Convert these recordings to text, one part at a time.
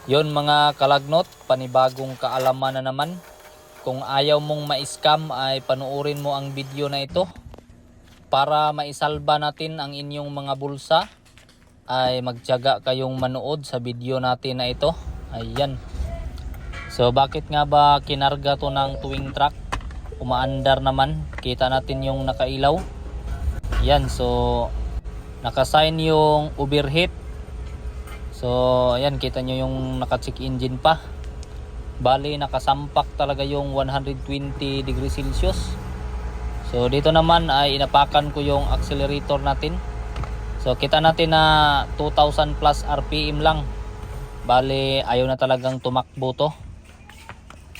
Yon mga kalagnot, panibagong kaalaman na naman. Kung ayaw mong ma-scam ay panuorin mo ang video na ito. Para maisalba natin ang inyong mga bulsa ay magtiyaga kayong manood sa video natin na ito. Ayan. So bakit nga ba kinarga to ng towing truck? Umaandar naman. Kita natin yung nakailaw. Yan, so nakasign yung overheat. So ayan, kita nyo yung naka-check engine pa. Bali nakasampak talaga yung 120 degrees Celsius. So dito naman ay inapakan ko yung accelerator natin. So kita natin na 2000 plus RPM lang. Bali ayaw na talagang tumakbo to.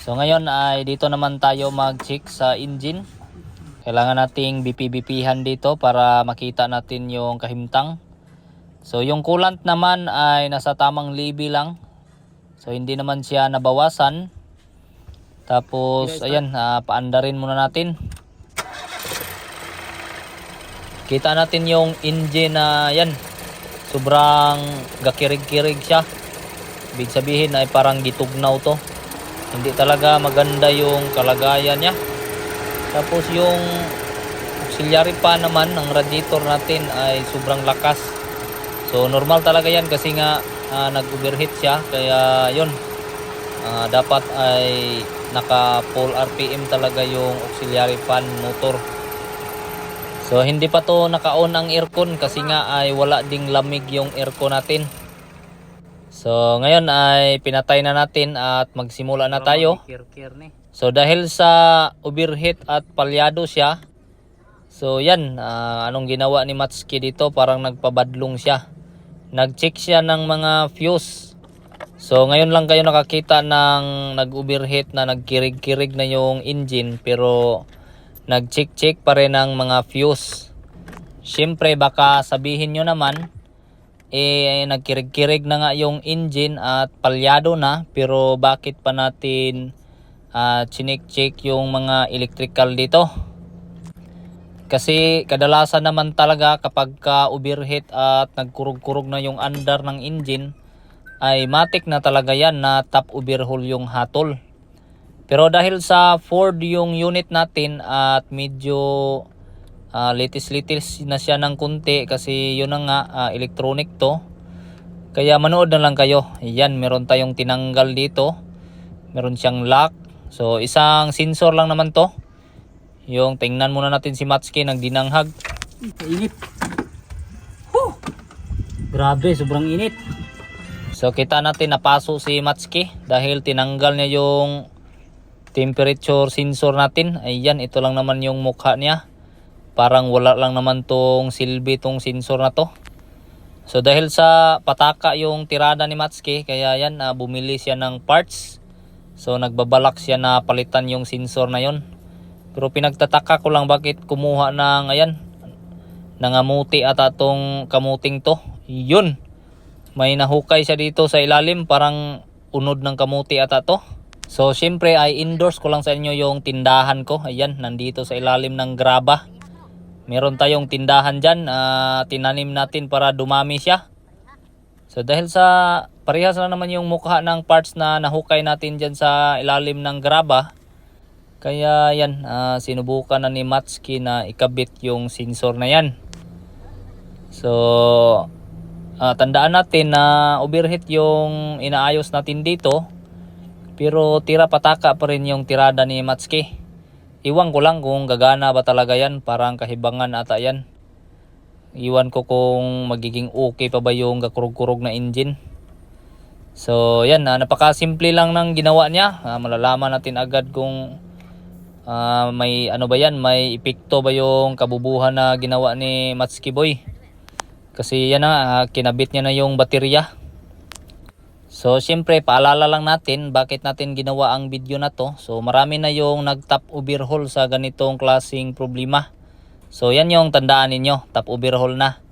So ngayon ay dito naman tayo mag-check sa engine. Kailangan nating BP-BPhan dito para makita natin yung kahimtang. So yung coolant naman ay nasa tamang level lang. So hindi naman siya nabawasan. Tapos ayan, paandarin muna natin. Kita natin yung engine na yan. Sobrang gakirig-kirig siya. Ibig sabihin ay parang gitugnaw to. Hindi talaga maganda yung kalagayan niya. Tapos yung auxiliary fan naman ng radiator natin ay sobrang lakas. So normal talaga yan kasi nga nag-overheat siya. Kaya yun, dapat ay naka full RPM talaga yung auxiliary fan motor. So hindi pa to naka-on ang aircon kasi nga ay wala ding lamig yung aircon natin. So ngayon ay pinatay na natin at magsimula na tayo. So dahil sa overheat at palyado siya, so yan, anong ginawa ni Matsuki dito, parang nagpabadlong siya. Nag-check siya ng mga fuse. So ngayon lang kayo nakakita ng nag-overheat na nagkirig-kirig na yung engine, pero nag-check pa rin ng mga fuse. Siyempre baka sabihin nyo naman, nagkirig-kirig na nga yung engine at palyado na, pero bakit pa natin chinek-check yung mga electrical dito? Kasi kadalasan naman talaga kapag overheat at nagkurog-kurog na yung andar ng engine, ay matik na talaga yan na top overhaul yung hatol. Pero dahil sa Ford yung unit natin at medyo litis-litis na siya ng kunti kasi yun na nga, electronic to. Kaya manood na lang kayo. Ayan, meron tayong tinanggal dito. Meron siyang lock. So isang sensor lang naman to. Yung tingnan muna natin si Matsuki nagdinanghag. Init. Grabe, sobrang init. So kita natin napaso si Matsuki dahil tinanggal niya yung temperature sensor natin. Ayan, ito lang naman yung mukha niya. Parang wala lang naman tong silbi tong sensor na to. So dahil sa pataka yung tirada ni Matsuki, kaya yan, bumili siya ng parts. So nagbabalak siya na palitan yung sensor na yon. Pero pinagtataka ko lang bakit kumuha ng ayan, nangamuti ata tong kamuting to. Yun, may nahukay siya dito sa ilalim, parang unod ng kamuti ata to. So syempre ay endorse ko lang sa inyo yung tindahan ko. Ayan, nandito sa ilalim ng graba. Meron tayong tindahan dyan, tinanim natin para dumami siya. So dahil sa parehas na naman yung mukha ng parts na nahukay natin dyan sa ilalim ng graba, kaya yan, sinubukan na ni Matsuki na ikabit yung sensor na yan. So tandaan natin na overheat yung inaayos natin dito, pero tira pataka pa rin yung tirada ni Matsuki. Iwan ko lang kung gagana ba talaga yan, parang kahibangan ata yan. Iwan ko kung magiging okay pa ba yung kakurog-kurog na engine. So yan, napakasimple lang ng ginawa niya. Malalaman natin agad kung may ano ba yan, may epekto ba yung kabubuhan na ginawa ni Matsuki Boy. Kasi yan na, kinabit niya na yung baterya. So syempre paalala lang natin bakit natin ginawa ang video na to. So marami na yung nag-top overhaul sa ganitong klaseng problema. So yan yung tandaan ninyo, top overhaul na.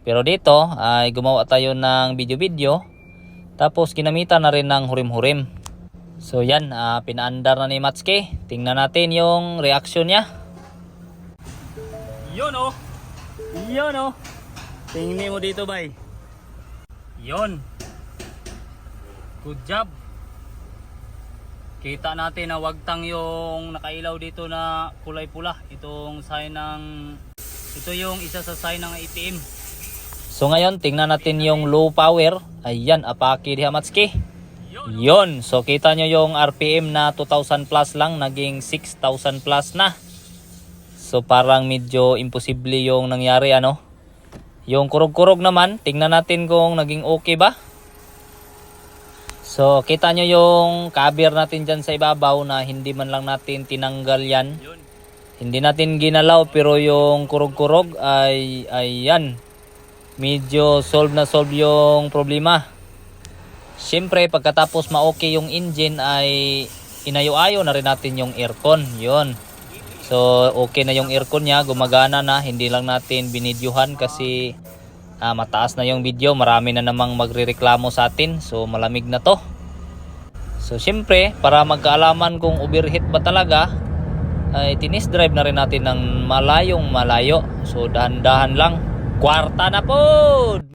Pero dito ay gumawa tayo ng video-video. Tapos ginamitan na rin ng hurim-hurim. So yan, pinaandar na ni Matsuki. Tingnan natin yung reaction niya. Yun oh. Yun oh. Tingnan mo dito bay. Yun. Good job. Kita natin na wagtang yung nakailaw dito na kulay pula. Itong sign ng... Ito yung isa sa sign ng ATM. So ngayon, tingnan natin yung low power. Ayan, apaki diha Matski. Yon, so kita nyo yung RPM na 2,000 plus lang, naging 6,000 plus na. So parang medyo imposible yung nangyari ano. Yung kurog-kurog naman, tingnan natin kung naging okay ba. So kita nyo yung cover natin dyan sa ibabaw na hindi man lang natin tinanggal yan. Hindi natin ginalaw pero yung kurog-kurog ay ayan. Medyo solve na solve yung problema. Siyempre pagkatapos ma-okay yung engine ay inayo-ayo na rin natin yung aircon. Yun. So okay na yung aircon niya, gumagana na, hindi lang natin binidyuhan kasi mataas na yung video, marami na namang magrereklamo sa atin. So malamig na to. So siyempre para magkaalaman kung overheat ba talaga ay tinis drive na rin natin ng malayong malayo. So dahan-dahan lang. Kwarta na po!